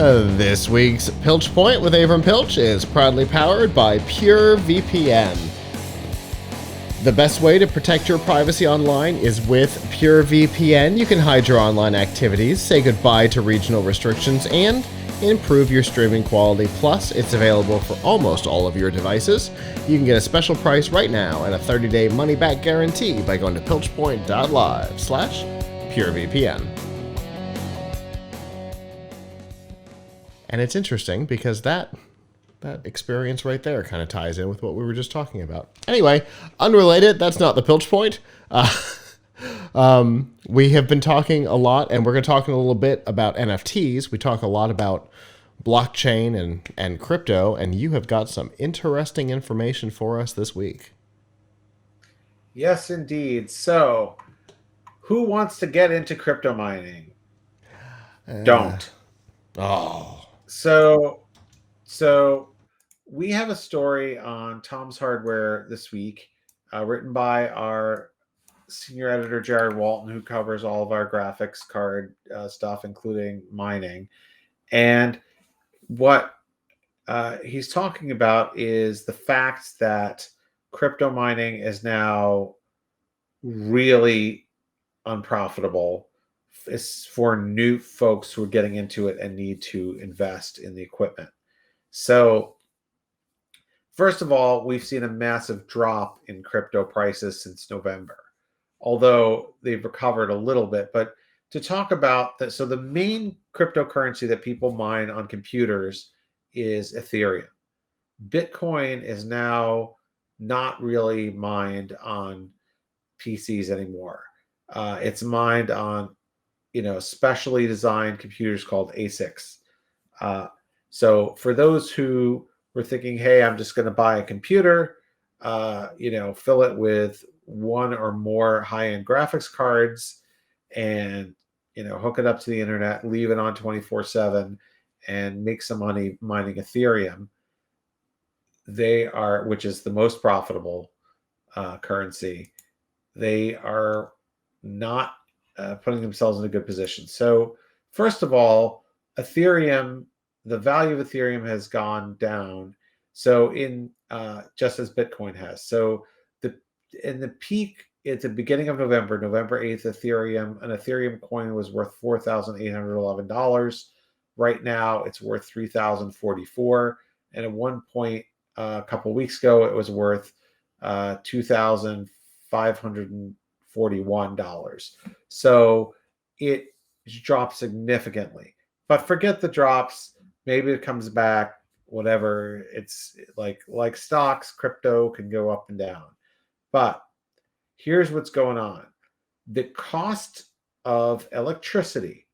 This week's Piltch Point with Avram Piltch is proudly powered by PureVPN. The best way to protect your privacy online is with PureVPN. You can hide your online activities, say goodbye to regional restrictions, and improve your streaming quality. Plus, it's available for almost all of your devices. You can get a special price right now and a 30-day money-back guarantee by going to piltchpoint.live/PureVPN. And it's interesting because that experience right there kind of ties in with what we were just talking about. Anyway, unrelated, that's not the Piltch Point. We have been talking a lot, and we're going to talk a little bit about NFTs. We talk a lot about blockchain and crypto, and you have got some interesting information for us this week. Yes, indeed. So, who wants to get into crypto mining? Don't. Oh. So we have a story on Tom's Hardware this week, written by our senior editor, Jared Walton, who covers all of our graphics card stuff, including mining. And what he's talking about is the fact that crypto mining is now really unprofitable. Is for new folks who are getting into it and need to invest in the equipment. So, first of all, we've seen a massive drop in crypto prices since November, although they've recovered a little bit. But to talk about that, so the main cryptocurrency that people mine on computers is Ethereum. Bitcoin is now not really mined on PCs anymore. It's mined on specially designed computers called ASICs. So for those who were thinking, hey, I'm just going to buy a computer, fill it with one or more high-end graphics cards and, hook it up to the internet, leave it on 24/7 and make some money mining Ethereum. Which is the most profitable currency. They are not putting themselves in a good position. So first of all, Ethereum, the value of Ethereum has gone down. So just as Bitcoin has. So in the peak at the beginning of November 8th, an Ethereum coin was worth $4,811. Right now, it's worth $3,044. And at one point a couple of weeks ago, it was worth $2,541. So it dropped significantly. But forget the drops. Maybe it comes back, whatever. It's like stocks, crypto can go up and down. But here's what's going on. The cost of electricity,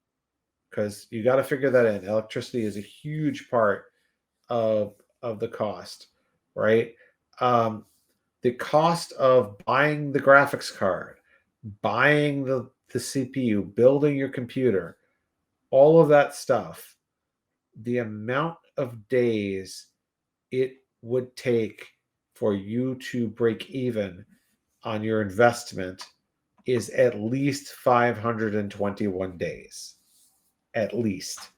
because you got to figure that in. Electricity is a huge part of the cost, right? The cost of buying the graphics card, buying the CPU, building your computer, all of that stuff, the amount of days it would take for you to break even on your investment is at least 521 days. At least.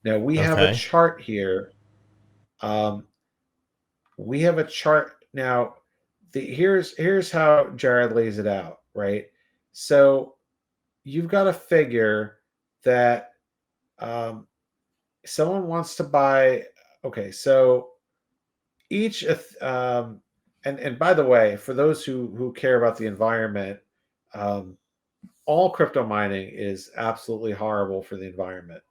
Now, we have a chart here. We have a chart. Now, here's how Jared lays it out, right? So you've got to figure that someone wants to buy. Okay, so each and by the way, for those who care about the environment, all crypto mining is absolutely horrible for the environment.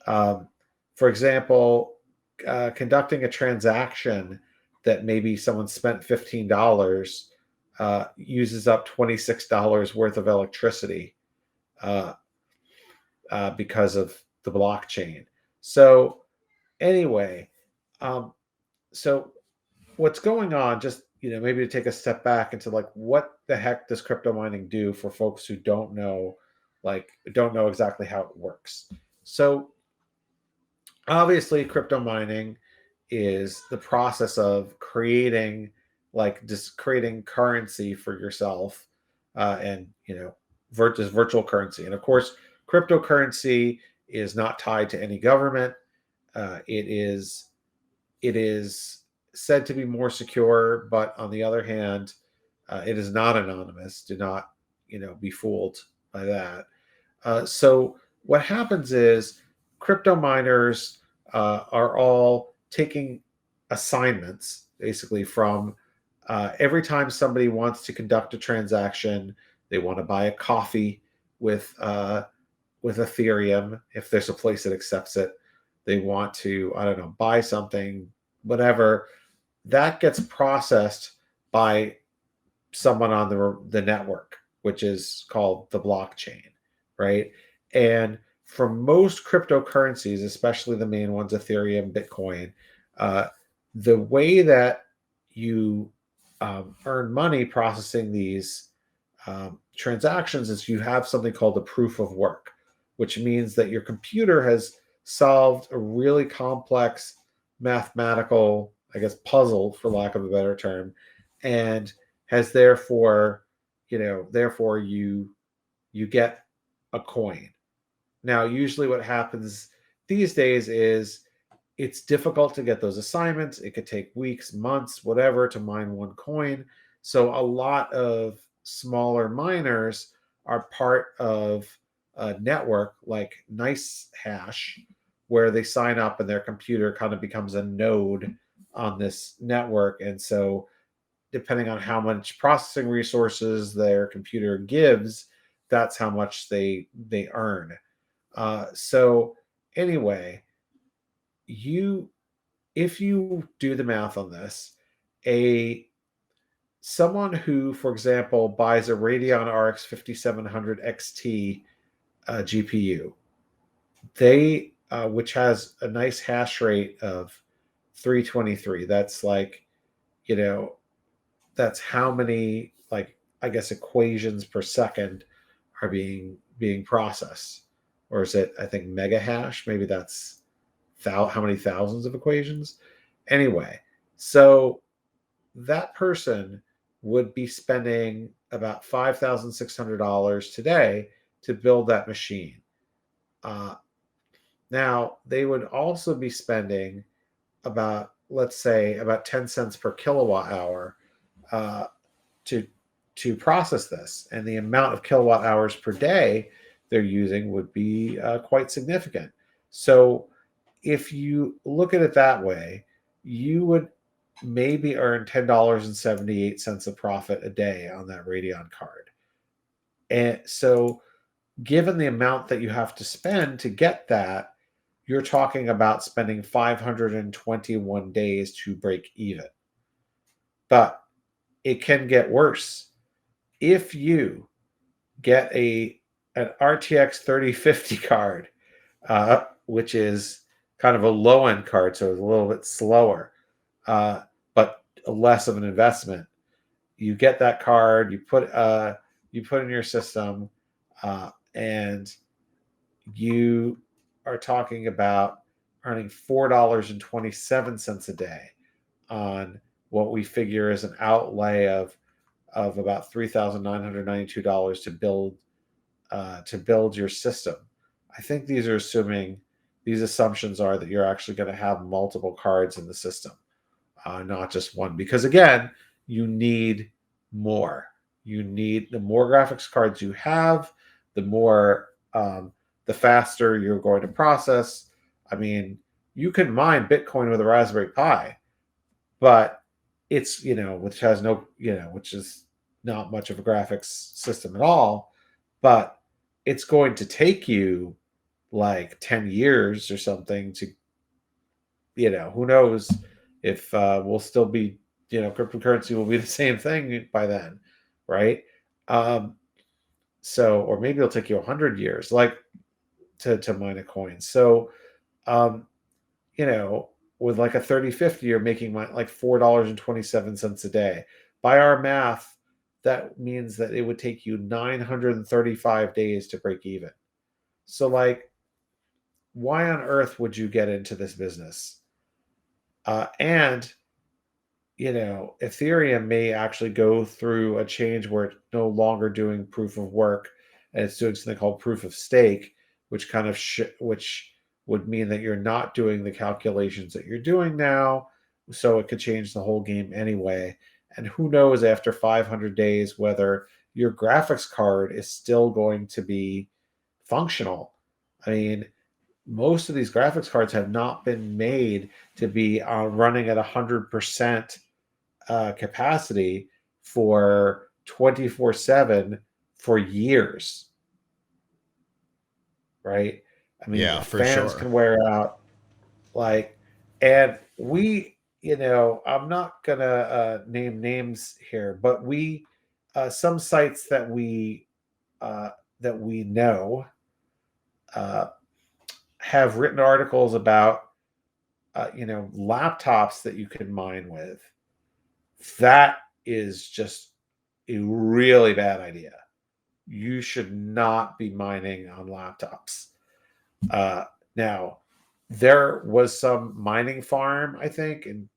For example, conducting a transaction that maybe someone spent $15 uses up $26 worth of electricity because of the blockchain. So anyway, so what's going on, just maybe to take a step back into what the heck does crypto mining do for folks who don't know exactly how it works. So obviously crypto mining is the process of creating currency for yourself, and virtual currency. And of course, cryptocurrency is not tied to any government. it is said to be more secure, but on the other hand, it is not anonymous. Do not, be fooled by that. So what happens is crypto miners are all taking assignments basically from every time somebody wants to conduct a transaction, they want to buy a coffee with Ethereum, if there's a place that accepts it. They want to, I don't know, buy something, whatever. That gets processed by someone on the network, which is called the blockchain, right? And for most cryptocurrencies, especially the main ones, Ethereum, Bitcoin, uh, the way that you earn money processing these transactions is you have something called a proof of work, which means that your computer has solved a really complex mathematical, I guess, puzzle, for lack of a better term, and has therefore, therefore you get a coin. Now, usually what happens these days is it's difficult to get those assignments. It could take weeks, months, whatever to mine one coin. So a lot of smaller miners are part of a network like Nice Hash, where they sign up and their computer kind of becomes a node on this network. And so depending on how much processing resources their computer gives, that's how much they earn. So anyway, you if you do the math on this, a someone who, for example, buys a Radeon RX 5700 XT GPU, they which has a nice hash rate of 323. That's like, you know, that's how many, like, I guess, equations per second are being processed. Or is it, I think, mega hash? Maybe that's how many thousands of equations. Anyway, so that person would be spending about $5,600 today to build that machine. Uh, Now, they would also be spending about, let's say, about 10 cents per kilowatt hour uh, to process this, and the amount of kilowatt hours per day they're using would be quite significant. So, if you look at it that way, you would maybe earn $10.78 of profit a day on that Radeon card. And so, given the amount that you have to spend to get that, you're talking about spending 521 days to break even. But it can get worse. If you get an RTX 3050 card, which is kind of a low end card, so it's a little bit slower, but less of an investment. You get that card, you put in your system, and you are talking about earning $4.27 a day on what we figure is an outlay of about $3,992 to build your system. I think these assumptions are that you're actually going to have multiple cards in the system, not just one. Because again, you need more. You need the more graphics cards you have, the more the faster you're going to process. I mean, you can mine Bitcoin with a Raspberry Pi, but it's, which has no, which is not much of a graphics system at all, but it's going to take you like 10 years or something to, who knows if we'll still be, cryptocurrency will be the same thing by then, right? So, or maybe it'll take you 100 years, like, to mine a coin. So, um, with like a 3050, you're making like $4.27 a day. By our math, that means that it would take you 935 days to break even. So, like, why on earth would you get into this business? And Ethereum may actually go through a change where it's no longer doing proof of work, and it's doing something called proof of stake, which kind of which would mean that you're not doing the calculations that you're doing now. So it could change the whole game anyway. And who knows after 500 days whether your graphics card is still going to be functional. I mean, most of these graphics cards have not been made to be running at 100% capacity for 24/7 for years, right? I mean, Yeah, the for fans sure. can wear out, like, and I'm not gonna name names here, but some sites uh, that we know uh, have written articles about laptops that you can mine with. That is just a really bad idea. You should not be mining on laptops. Now, there was some mining farm, I think, and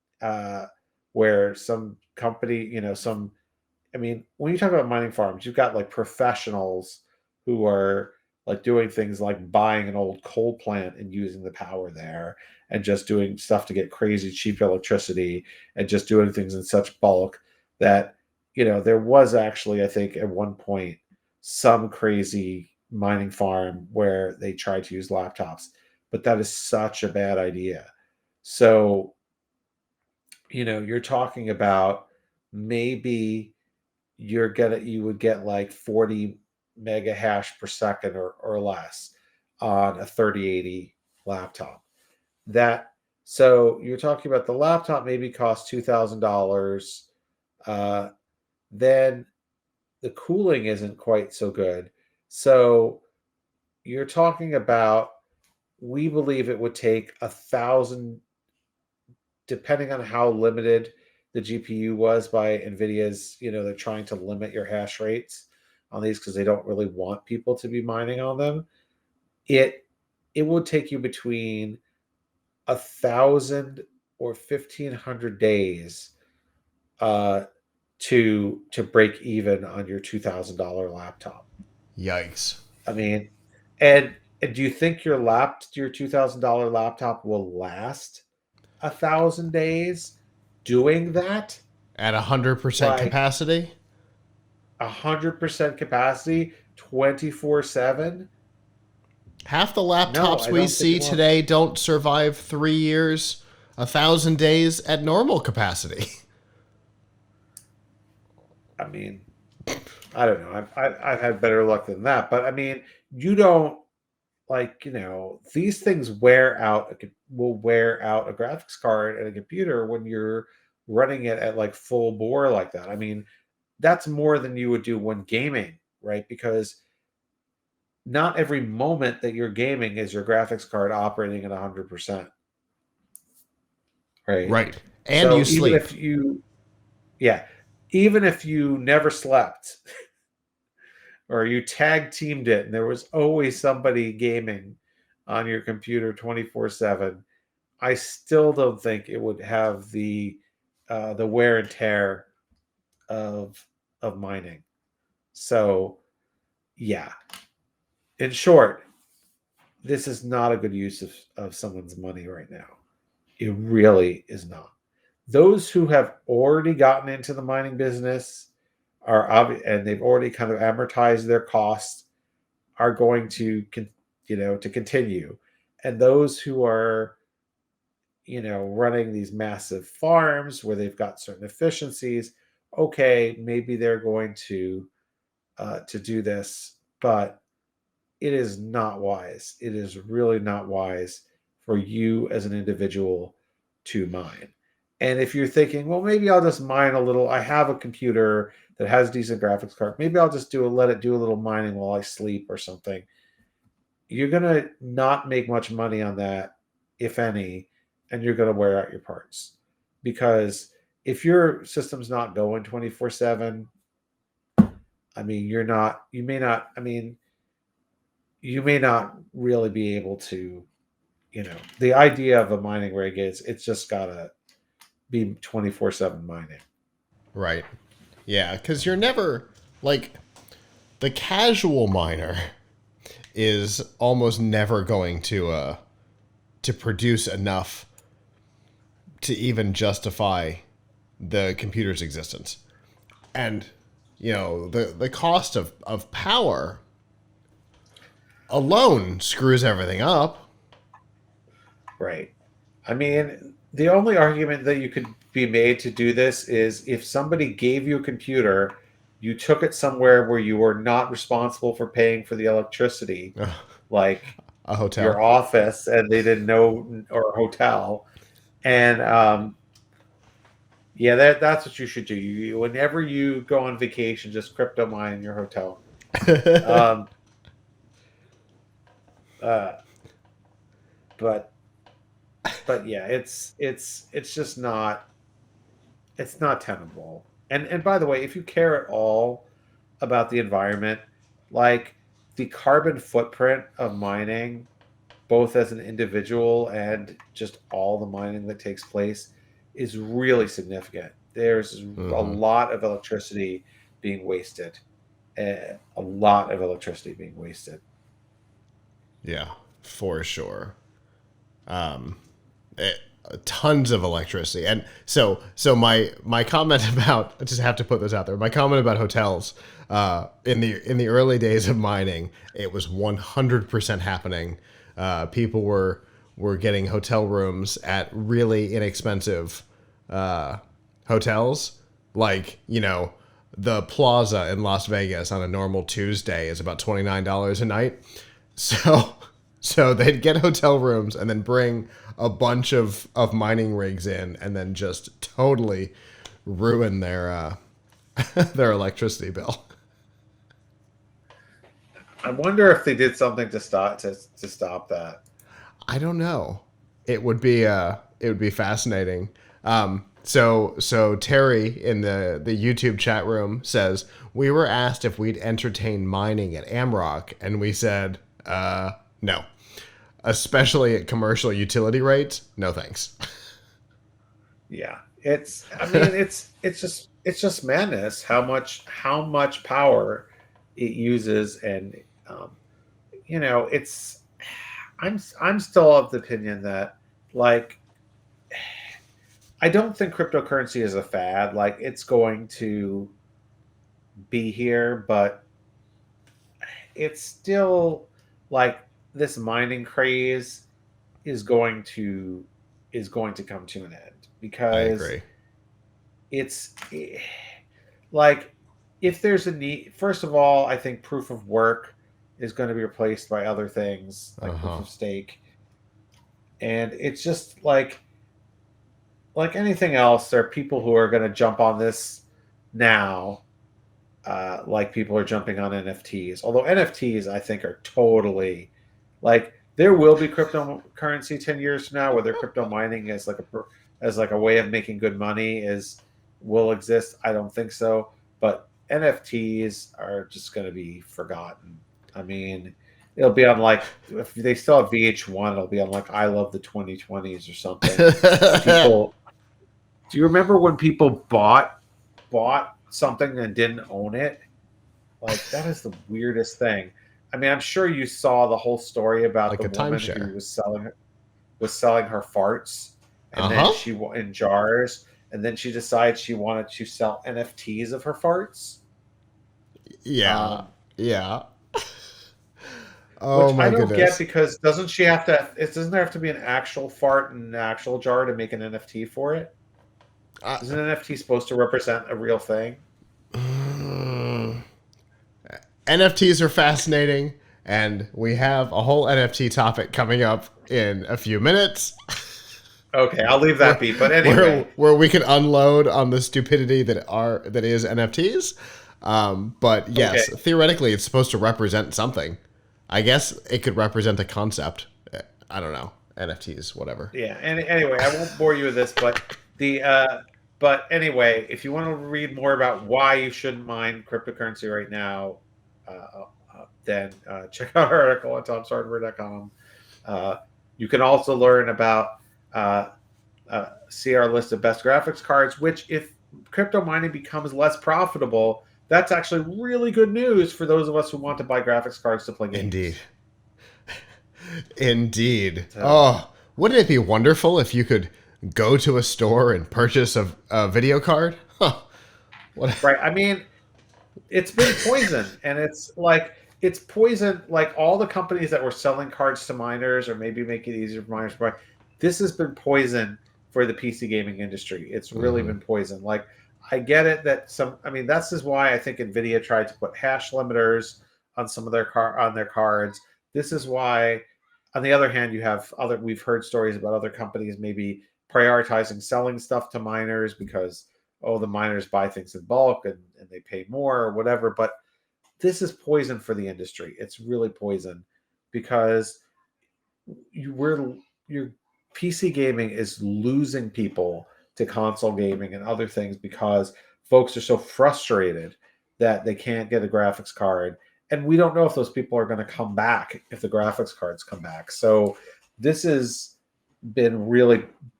where some company, I mean, when you talk about mining farms, you've got like professionals who are like doing things like buying an old coal plant and using the power there and just doing stuff to get crazy cheap electricity and just doing things in such bulk that, there was actually, I think, at one point, some crazy mining farm where they tried to use laptops, but that is such a bad idea. So, you're talking about maybe you would get like 40 mega hash per second or less on a 3080 laptop. That so you're talking about the laptop maybe costs $2,000. Uh, then the cooling isn't quite so good. So you're talking about, we believe it would take 1,000, depending on how limited the GPU was by NVIDIA's, they're trying to limit your hash rates on these because they don't really want people to be mining on them. It would take you between 1,000 or 1,500 days uh, to break even on your $2,000 laptop. Yikes. I mean, and do you think your $2,000 laptop will last 1,000 days doing that? At 100% Like capacity? 100% capacity, 24/7? Half the No, laptops I we don't think it see will. today don't survive 3 years, 1,000 days at normal capacity. I mean, I don't know. I've had better luck than that, but I mean, you don't, like, these things wear out. Will wear out a graphics card and a computer when you're running it at like full bore like that. I mean, that's more than you would do when gaming, right? Because not every moment that you're gaming is your graphics card operating at 100%, right? Right. And you So sleep. yeah, even if you never slept or you tag teamed it and there was always somebody gaming on your computer 24/7, I still don't think it would have the wear and tear of mining. So, yeah, in short, this is not a good use of someone's money right now. It really is not. Those who have already gotten into the mining business and they've already kind of amortized their costs are going to continue. And those who are, running these massive farms where they've got certain efficiencies, okay, maybe they're going to do this, but it is not wise. It is really not wise for you as an individual to mine. And if you're thinking, well, maybe I'll just mine a little. I have a computer that has decent graphics card. Maybe I'll just let it do a little mining while I sleep or something. You're gonna not make much money on that, if any, and you're gonna wear out your parts. Because if your system's not going 24/7, I mean, you may not really be able to, the idea of a mining rig is it's just gotta be 24/7 mining. Right. Yeah, because you're never, like, the casual miner is almost never going to to produce enough to even justify the computer's existence. And, you know, the cost of power alone screws everything up. Right. I mean, the only argument that you could be made to do this is if somebody gave you a computer, you took it somewhere where you were not responsible for paying for the electricity, like A hotel. your office, and they didn't know, or a hotel. And yeah, that's what you should do. Whenever you go on vacation, just crypto mine in your hotel. Um, uh, but yeah, it's just not, it's not tenable. And by the way, if you care at all about the environment, like the carbon footprint of mining, both as an individual and just all the mining that takes place, is really significant. There's a lot of electricity being wasted. A lot of electricity being wasted. Yeah, for sure. Tons of electricity. And so my comment about, I just have to put this out there. My comment about hotels, in the early days of mining, it was 100% happening. People were getting hotel rooms at really inexpensive hotels, like, you know, the Plaza in Las Vegas on a normal Tuesday is about $29 a night. So they'd get hotel rooms and then bring a bunch of mining rigs in and then just totally ruin their their electricity bill. I wonder if they did something to stop that. I don't know. It would be fascinating. So Terry in the YouTube chat room says, we were asked if we'd entertain mining at Amrock, and we said, no. Especially at commercial utility rates, no thanks. Yeah. It's just madness how much power it uses. And you know, I'm still of the opinion that, like, I don't think cryptocurrency is a fad. Like, it's going to be here, but it's still, like, this mining craze is going to come to an end, because I agree. it's like, if there's a need, first of all, I think proof of work is going to be replaced by other things like proof of stake. And it's just like anything else, there are people who are going to jump on this now, like people are jumping on NFTs. Although NFTs, I think, are totally, like, there will be cryptocurrency 10 years from now, whether crypto mining as like a way of making good money will exist. I don't think so. But NFTs are just going to be forgotten. I mean, it'll be on, like, if they still have VH1, it'll be on, like, I Love the 2020s or something. Do you remember when people bought something and didn't own it? Like, that is the weirdest thing. I mean, I'm sure you saw the whole story about, like, the woman who was selling her farts, and then she in jars, and then she decided she wanted to sell NFTs of her farts. Yeah, yeah. Which I don't get, because doesn't there have to be an actual fart in an actual jar to make an NFT for it? Isn't an NFT supposed to represent a real thing? NFTs are fascinating, and we have a whole NFT topic coming up in a few minutes. Okay, I'll leave that be. But anyway, where we can unload on the stupidity that is NFTs. But yes, theoretically, it's supposed to represent something. I guess it could represent a concept. I don't know. NFTs, whatever. Yeah. And anyway, I won't bore you with this, but but anyway, if you want to read more about why you shouldn't mine cryptocurrency right now, then check out our article on tomshardware.com. You can also learn about see our list of best graphics cards, which, if crypto mining becomes less profitable, that's actually really good news for those of us who want to buy graphics cards to play games. Indeed. So. Oh, Wouldn't it be wonderful if you could go to a store and purchase a video card? Huh. What? Right. I mean, it's been poison, and it's poison like all the companies that were selling cards to miners or maybe making it easier for miners to buy. This has been poison for the PC gaming industry. It's really been poison. Like, I get it that this is why I think Nvidia tried to put hash limiters on some of their cards. This is why, on the other hand, we've heard stories about other companies maybe prioritizing selling stuff to miners because the miners buy things in bulk and they pay more or whatever. But this is poison for the industry. It's really poison because your PC gaming is losing people to console gaming and other things because folks are so frustrated that they can't get a graphics card. And we don't know if those people are going to come back if the graphics cards come back. So this has been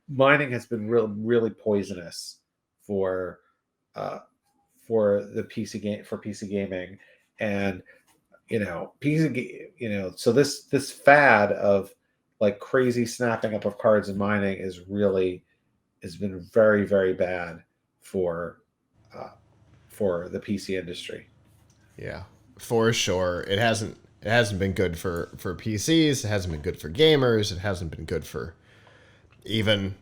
mining has been really poisonous for the PC gaming, and so this fad of like crazy snapping up of cards and mining has been very, very bad for the PC industry. Yeah, for sure. It hasn't been good for PCs. It hasn't been good for gamers. It hasn't been good for even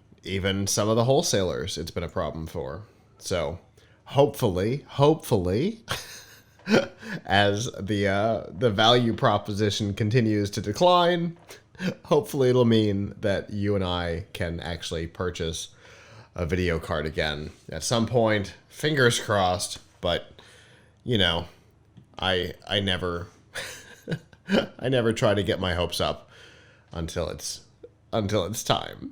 some of the wholesalers. It's been a problem for. So hopefully, as the value proposition continues to decline, hopefully it'll mean that you and I can actually purchase a video card again at some point. Fingers crossed, but I never I never try to get my hopes up until it's time.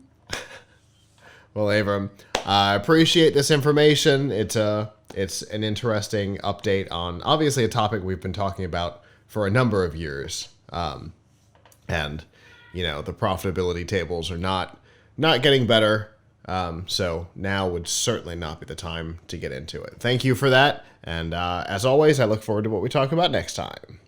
Well, Avram, I appreciate this information. It's an interesting update on obviously a topic we've been talking about for a number of years. And the profitability tables are not getting better. So now would certainly not be the time to get into it. Thank you for that. And as always, I look forward to what we talk about next time.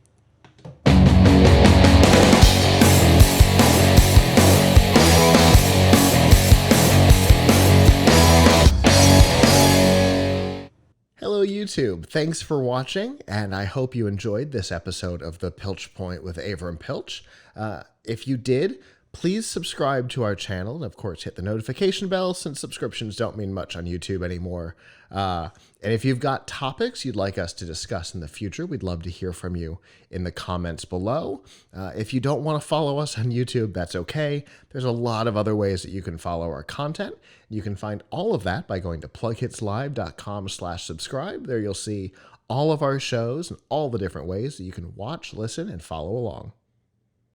Hello, YouTube. Thanks for watching, and I hope you enjoyed this episode of the Piltch Point with Avram Piltch. If you did, please subscribe to our channel, and of course hit the notification bell since subscriptions don't mean much on YouTube anymore. And if you've got topics you'd like us to discuss in the future, we'd love to hear from you in the comments below. If you don't want to follow us on YouTube, that's okay. There's a lot of other ways that you can follow our content. You can find all of that by going to plughitslive.com/subscribe. There you'll see all of our shows and all the different ways that you can watch, listen, and follow along.